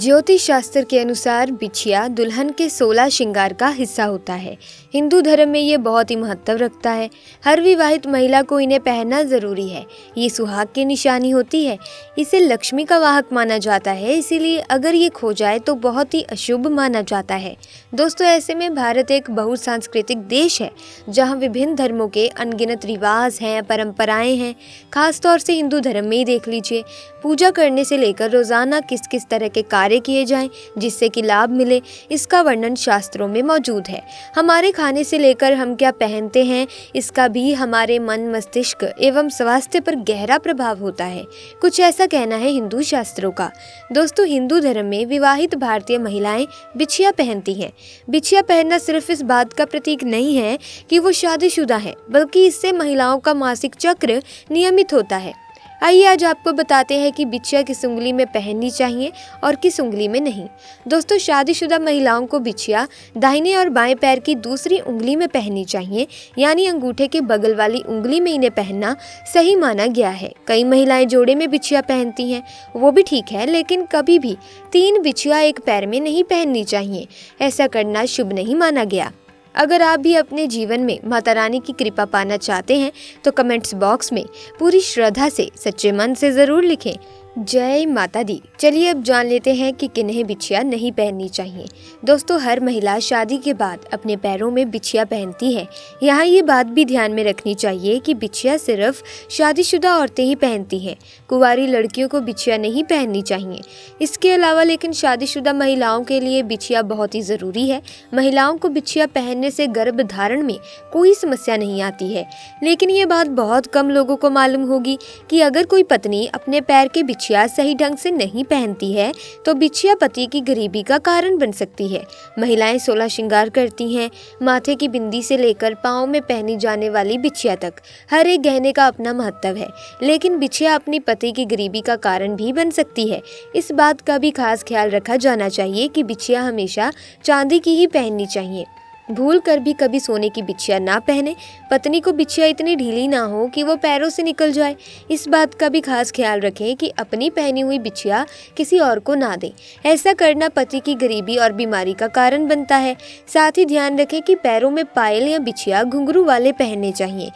ज्योतिष शास्त्र के अनुसार बिछिया दुल्हन के 16 श्रृंगार का हिस्सा होता है। हिंदू धर्म में ये बहुत ही महत्व रखता है। हर विवाहित महिला को इन्हें पहनना जरूरी है। ये सुहाग की निशानी होती है। इसे लक्ष्मी का वाहक माना जाता है, इसीलिए अगर ये खो जाए तो बहुत ही अशुभ माना जाता है। दोस्तों, ऐसे में भारत एक बहुसांस्कृतिक देश है जहाँ विभिन्न धर्मों के अनगिनत रिवाज हैं, परंपराएं हैं। खास तौर से हिंदू धर्म में ही देख लीजिए, पूजा करने से लेकर रोजाना किस किस तरह के कार्य किए जाएं जिससे कि लाभ मिले, इसका वर्णन शास्त्रों में मौजूद है। हमारे खाने से लेकर हम क्या पहनते हैं, इसका भी हमारे मन, मस्तिष्क एवं स्वास्थ्य पर गहरा प्रभाव होता है। कुछ ऐसा कहना है हिंदू शास्त्रों का। दोस्तों, हिंदू धर्म में विवाहित भारतीय महिलाएं बिछिया पहनती हैं। बिछिया पहनना सिर्फ इस बात का प्रतीक नहीं है कि वो शादीशुदा है, बल्कि इससे महिलाओं का मासिक चक्र नियमित होता है। आइए आज आपको बताते हैं कि बिछिया किस उंगली में पहननी चाहिए और किस उंगली में नहीं। दोस्तों, शादीशुदा महिलाओं को बिछिया दाहिने और बाएं पैर की दूसरी उंगली में पहननी चाहिए, यानी अंगूठे के बगल वाली उंगली में इन्हें पहनना सही माना गया है। कई महिलाएं जोड़े में बिछिया पहनती हैं, वो भी ठीक है, लेकिन कभी भी 3 बिछिया एक पैर में नहीं पहननी चाहिए। ऐसा करना शुभ नहीं माना गया। अगर आप भी अपने जीवन में माता रानी की कृपा पाना चाहते हैं तो कमेंट्स बॉक्स में पूरी श्रद्धा से, सच्चे मन से ज़रूर लिखें, जय माता दी। चलिए अब जान लेते हैं कि किन्हें बिछिया नहीं पहननी चाहिए। दोस्तों, हर महिला शादी के बाद अपने पैरों में बिछिया पहनती है। यहाँ ये बात भी ध्यान में रखनी चाहिए कि बिछिया सिर्फ शादीशुदा औरतें ही पहनती हैं। कुंवारी लड़कियों को बिछिया नहीं पहननी चाहिए। इसके अलावा लेकिन शादीशुदा महिलाओं के लिए बिछिया बहुत ही ज़रूरी है। महिलाओं को बिछिया पहनने से गर्भ धारण में कोई समस्या नहीं आती है। लेकिन ये बात बहुत कम लोगों को मालूम होगी कि अगर कोई पत्नी अपने पैर के बिछिया सही ढंग से नहीं पहनती है तो बिछिया पति की गरीबी का कारण बन सकती है। महिलाएं 16 श्रृंगार करती हैं। माथे की बिंदी से लेकर पाँव में पहनी जाने वाली बिछिया तक हर एक गहने का अपना महत्व है, लेकिन बिछिया अपनी पति की गरीबी का कारण भी बन सकती है। इस बात का भी खास ख्याल रखा जाना चाहिए कि बिछिया हमेशा चांदी की ही पहननी चाहिए। भूल कर भी कभी सोने की बिछिया ना पहने। पत्नी को बिछिया इतनी ढीली ना हो कि वो पैरों से निकल जाए। इस बात का भी खास ख्याल रखें कि अपनी पहनी हुई बिछिया किसी और को ना दें। ऐसा करना पति की गरीबी और बीमारी का कारण बनता है। साथ ही ध्यान रखें कि पैरों में पायल या बिछिया घुंघरू वाले पहनने चाहिए,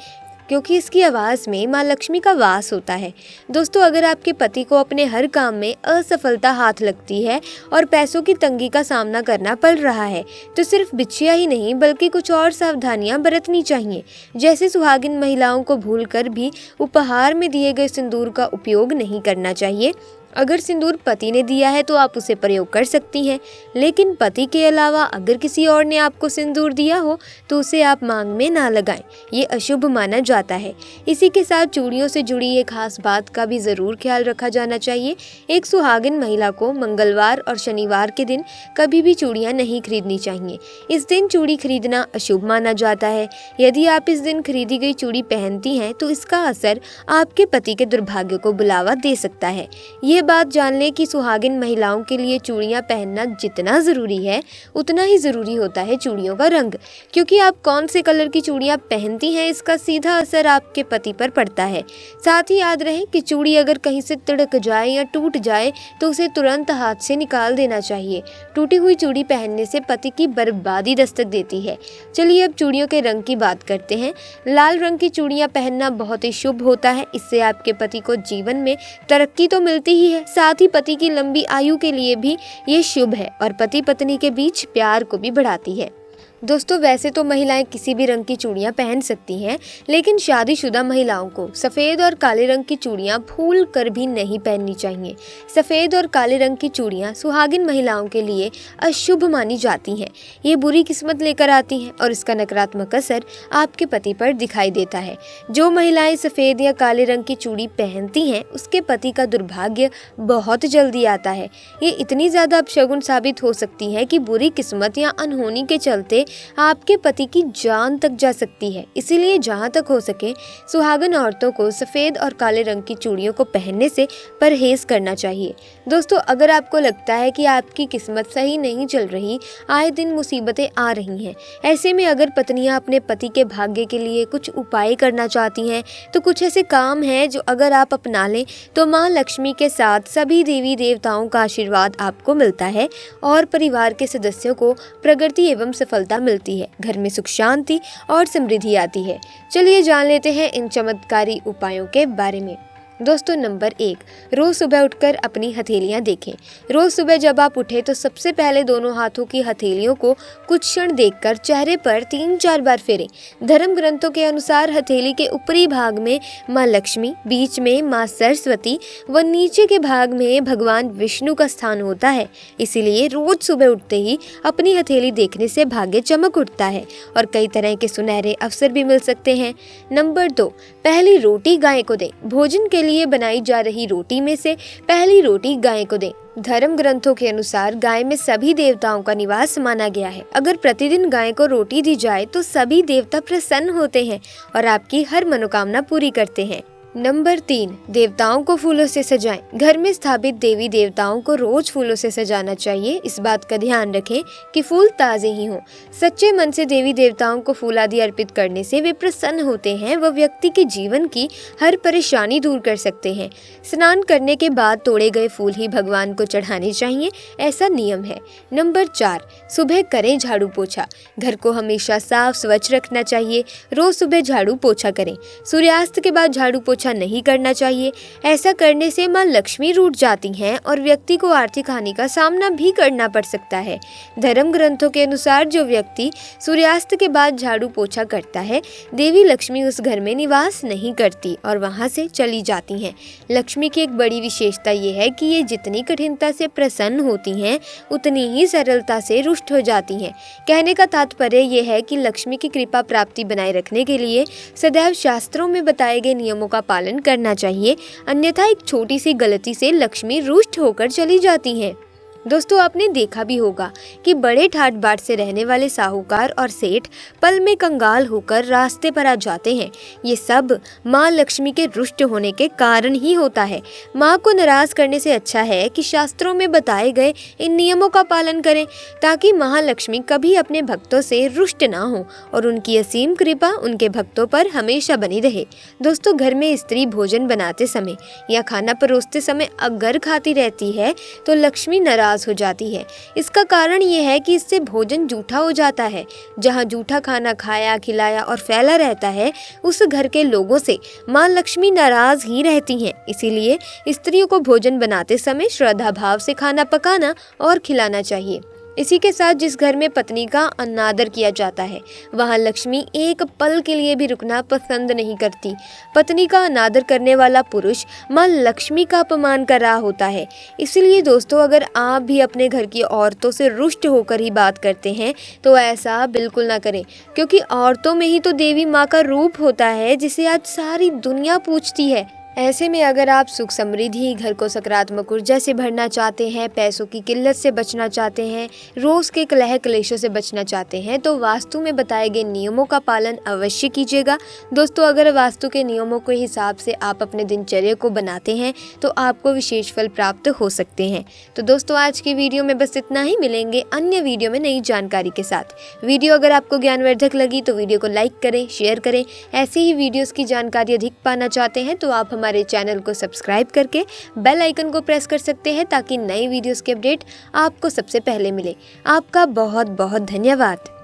क्योंकि इसकी आवाज़ में माँ लक्ष्मी का वास होता है। दोस्तों, अगर आपके पति को अपने हर काम में असफलता हाथ लगती है और पैसों की तंगी का सामना करना पड़ रहा है तो सिर्फ बिछिया ही नहीं बल्कि कुछ और सावधानियां बरतनी चाहिए। जैसे सुहागिन महिलाओं को भूलकर भी उपहार में दिए गए सिंदूर का उपयोग नहीं करना चाहिए। अगर सिंदूर पति ने दिया है तो आप उसे प्रयोग कर सकती हैं, लेकिन पति के अलावा अगर किसी और ने आपको सिंदूर दिया हो तो उसे आप मांग में ना लगाएं। ये अशुभ माना जाता है। इसी के साथ चूड़ियों से जुड़ी एक खास बात का भी ज़रूर ख्याल रखा जाना चाहिए। एक सुहागिन महिला को मंगलवार और शनिवार के दिन कभी भी चूड़ियाँ नहीं खरीदनी चाहिए। इस दिन चूड़ी खरीदना अशुभ माना जाता है। यदि आप इस दिन खरीदी गई चूड़ी पहनती हैं तो इसका असर आपके पति के दुर्भाग्य को बुलावा दे सकता है। ये बात जान लें कि सुहागिन महिलाओं के लिए चूड़ियां पहनना जितना ज़रूरी है उतना ही ज़रूरी होता है चूड़ियों का रंग, क्योंकि आप कौन से कलर की चूड़ियां पहनती हैं इसका सीधा असर आपके पति पर पड़ता है। साथ ही याद रहे कि चूड़ी अगर कहीं से तिड़क जाए या टूट जाए तो उसे तुरंत हाथ से निकाल देना चाहिए। टूटी हुई चूड़ी पहनने से पति की बर्बादी दस्तक देती है। चलिए अब चूड़ियों के रंग की बात करते हैं। लाल रंग की चूड़ियाँ पहनना बहुत ही शुभ होता है। इससे आपके पति को जीवन में तरक्की तो मिलती ही है, साथ ही पति की लंबी आयु के लिए भी ये शुभ है और पति पत्नी के बीच प्यार को भी बढ़ाती है। दोस्तों, वैसे तो महिलाएं किसी भी रंग की चूड़ियां पहन सकती हैं, लेकिन शादीशुदा महिलाओं को सफ़ेद और काले रंग की चूड़ियां भूल कर भी नहीं पहननी चाहिए। सफ़ेद और काले रंग की चूड़ियां सुहागिन महिलाओं के लिए अशुभ मानी जाती हैं। ये बुरी किस्मत लेकर आती हैं और इसका नकारात्मक असर आपके पति पर दिखाई देता है। जो महिलाएं सफ़ेद या काले रंग की चूड़ी पहनती हैं उसके पति का दुर्भाग्य बहुत जल्दी आता है। ये इतनी ज़्यादा अपशगुन साबित हो सकती है कि बुरी किस्मत या अनहोनी के चलते आपके पति की जान तक जा सकती है। इसीलिए जहाँ तक हो सके सुहागन औरतों को सफ़ेद और काले रंग की चूड़ियों को पहनने से परहेज करना चाहिए। दोस्तों, अगर आपको लगता है कि आपकी किस्मत सही नहीं चल रही, आए दिन मुसीबतें आ रही हैं, ऐसे में अगर पत्नियां अपने पति के भाग्य के लिए कुछ उपाय करना चाहती हैं तो कुछ ऐसे काम हैं जो अगर आप अपना लें तो माँ लक्ष्मी के साथ सभी देवी देवताओं का आशीर्वाद आपको मिलता है और परिवार के सदस्यों को प्रगति एवं सफलता मिलती है। घर में सुख शांति और समृद्धि आती है। चलिए जान लेते हैं इन चमत्कारी उपायों के बारे में। दोस्तों, नंबर 1, रोज़ सुबह उठकर अपनी हथेलियां देखें। रोज़ सुबह जब आप उठें तो सबसे पहले दोनों हाथों की हथेलियों को कुछ क्षण देखकर चेहरे पर 3-4 बार फेरें। धर्म ग्रंथों के अनुसार हथेली के ऊपरी भाग में माँ लक्ष्मी, बीच में माँ सरस्वती व नीचे के भाग में भगवान विष्णु का स्थान होता है। इसीलिए रोज़ सुबह उठते ही अपनी हथेली देखने से भाग्य चमक उठता है और कई तरह के सुनहरे अवसर भी मिल सकते हैं। नंबर 2, पहली रोटी गाय को दें। भोजन के लिए बनाई जा रही रोटी में से पहली रोटी गाय को दें। धर्म ग्रंथों के अनुसार गाय में सभी देवताओं का निवास माना गया है। अगर प्रतिदिन गाय को रोटी दी जाए तो सभी देवता प्रसन्न होते हैं और आपकी हर मनोकामना पूरी करते हैं। नंबर 3, देवताओं को फूलों से सजाएं। घर में स्थापित देवी देवताओं को रोज फूलों से सजाना चाहिए। इस बात का ध्यान रखें कि फूल ताजे ही हों। सच्चे मन से देवी देवताओं को फूल आदि अर्पित करने से वे प्रसन्न होते हैं व व्यक्ति के जीवन की हर परेशानी दूर कर सकते हैं। स्नान करने के बाद तोड़े गए फूल ही भगवान को चढ़ाने चाहिए, ऐसा नियम है। नंबर 4, सुबह करें झाड़ू पोछा। घर को हमेशा साफ स्वच्छ रखना चाहिए। रोज सुबह झाड़ू पोछा करें। सूर्यास्त के बाद झाड़ू पोछा नहीं करना चाहिए। ऐसा करने से मां लक्ष्मी रूठ जाती हैं और व्यक्ति को आर्थिक हानि का सामना भी करना पड़ सकता है। धर्म ग्रंथों के अनुसार जो व्यक्ति सूर्यास्त के बाद झाड़ू पोछा करता है, देवी लक्ष्मी उस घर में निवास नहीं करती और वहां से चली जाती हैं। लक्ष्मी की एक बड़ी विशेषता ये है कि ये जितनी कठिनता से प्रसन्न होती हैं, उतनी ही सरलता से रुष्ट हो जाती हैं। कहने का तात्पर्य यह है कि लक्ष्मी की कृपा प्राप्ति बनाए रखने के लिए सदैव शास्त्रों में बताए गए नियमों का पालन करना चाहिए, अन्यथा एक छोटी सी गलती से लक्ष्मी रुष्ट होकर चली जाती हैं। दोस्तों, आपने देखा भी होगा कि बड़े ठाट बाट से रहने वाले साहूकार और सेठ पल में कंगाल होकर रास्ते पर आ जाते हैं। ये सब माँ लक्ष्मी के रुष्ट होने के कारण ही होता है। माँ को नाराज करने से अच्छा है कि शास्त्रों में बताए गए इन नियमों का पालन करें, ताकि महालक्ष्मी कभी अपने भक्तों से रुष्ट ना हो और उनकी असीम कृपा उनके भक्तों पर हमेशा बनी रहे। दोस्तों, घर में स्त्री भोजन बनाते समय या खाना परोसते समय अगर खाती रहती है तो लक्ष्मी नाराज हो जाती है। इसका कारण यह है कि इससे भोजन जूठा हो जाता है। जहाँ जूठा खाना खाया, खिलाया और फैला रहता है, उस घर के लोगों से माँ लक्ष्मी नाराज ही रहती हैं। इसीलिए स्त्रियों को भोजन बनाते समय श्रद्धा भाव से खाना पकाना और खिलाना चाहिए। इसी के साथ जिस घर में पत्नी का अनादर किया जाता है, वहाँ लक्ष्मी एक पल के लिए भी रुकना पसंद नहीं करती। पत्नी का अनादर करने वाला पुरुष माँ लक्ष्मी का अपमान कर रहा होता है। इसलिए दोस्तों, अगर आप भी अपने घर की औरतों से रुष्ट होकर ही बात करते हैं तो ऐसा बिल्कुल ना करें, क्योंकि औरतों में ही तो देवी माँ का रूप होता है, जिसे आज सारी दुनिया पूजती है। ऐसे में अगर आप सुख समृद्धि, घर को सकारात्मक ऊर्जा से भरना चाहते हैं, पैसों की किल्लत से बचना चाहते हैं, रोज़ के कलह क्लेशों से बचना चाहते हैं, तो वास्तु में बताए गए नियमों का पालन अवश्य कीजिएगा। दोस्तों, अगर वास्तु के नियमों के हिसाब से आप अपने दिनचर्या को बनाते हैं तो आपको विशेष फल प्राप्त हो सकते हैं। तो दोस्तों, आज की वीडियो में बस इतना ही। मिलेंगे अन्य वीडियो में नई जानकारी के साथ। वीडियो अगर आपको ज्ञानवर्धक लगी तो वीडियो को लाइक करें, शेयर करें। ऐसे ही वीडियोस की जानकारी अधिक पाना चाहते हैं तो आप हमारे चैनल को सब्सक्राइब करके बेल आइकन को प्रेस कर सकते हैं, ताकि नई वीडियोस के अपडेट आपको सबसे पहले मिले। आपका बहुत बहुत धन्यवाद।